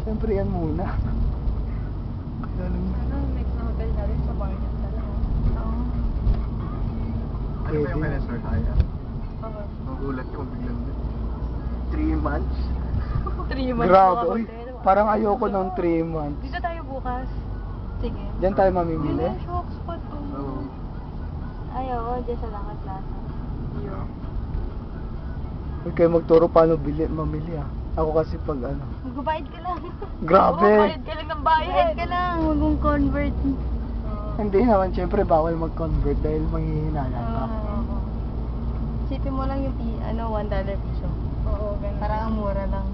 Siyempre yan muna. Ano, next na hotel natin sa Barnet na lang. Oo. Ano ba yung kaya Sir Haya? Okay. Magulat yung biglang din. 3 months? 3 months Grabe, mga uy. hotel. Parang ayoko ng 3 months. Dito tayo bukas. Sige. Diyan tayo Yun mamimili. yung shock spot ko. Oo. Ay, oo. Diyan sa Langkat Plaza. Yun. Huwag kayo magturo paano mamili ah. Ako kasi pag ano. Magbabayad ka lang. Grabe. Oo, bayad ka lang ng bayad. Bayad ka lang. Huwag mong convert. Hindi naman, siyempre bawal mag-convert dahil manghihinayang ka. Oo. Sipin mo lang yung $1 piso. Oo, ganun. Parang ang mura lang.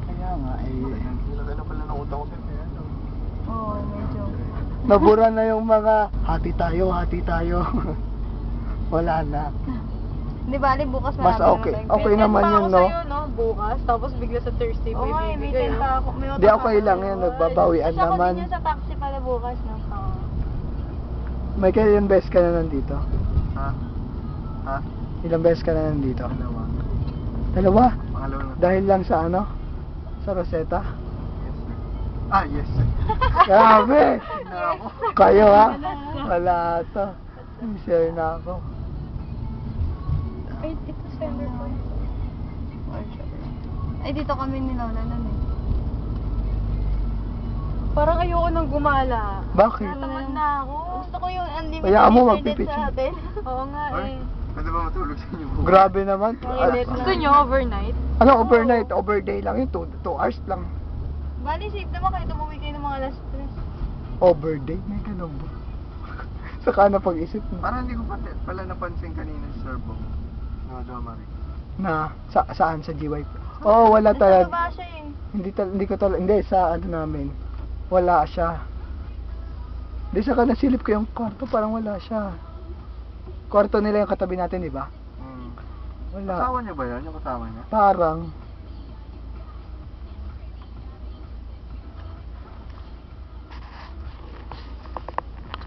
Kaya nga Lagay na pala ng utang ko sir. Kaya ano. Oo, medyo. nabura na yung mga hati tayo. Wala na. Di bali, bukas Mas marami okay. naman Okay naman yun, no? Sa'yo, no? Bukas, tapos bigla sa Thursday pa may tenta ako. May Di okay lang yan, nagbabawian Kasi ako naman. din yun sa taxi pala bukas, no? Oo. May kailan beses ka na nandito? Ha? Ha? Ilang beses ka na nandito? Dalawa. Dalawa? Pangalawa na. Dahil lang sa ano? Sa Rosetta? Yes sir. Ah, yes sir. Grabe! Na ako. Kayo ha? Wala to. Share na ako. Ay, ito sender ko. Ay, dito kami ni Lola nun eh. Parang ayoko nang gumala. Bakit? Natamad na ako. Gusto ko yung unlimited Kaya mo, internet magpipicture. sa hotel. Oo nga Ay, eh. pwede ba matulog sa inyo bukas? Grabe naman. Gusto nyo overnight? Ano overnight? Overday lang yun. 2 hours lang. Bali, safe naman kahit umuwi kayo ng mga last stress. Overday? May ganun ba? Saka na pag-isip mo. Parang hindi ko pala napansin kanina si Sir Bong. No, Domari. Na, saan? Sa GY? Oo, wala Nasa talaga. baba siya eh. Hindi ko talaga, hindi, sa ano namin. Wala siya. Hindi, saka nasilip ko yung kwarto, parang wala siya. Kwarto nila yung katabi natin, di ba? Hmm. Wala. Kasama niya ba yan? Yung kasama niya? Parang,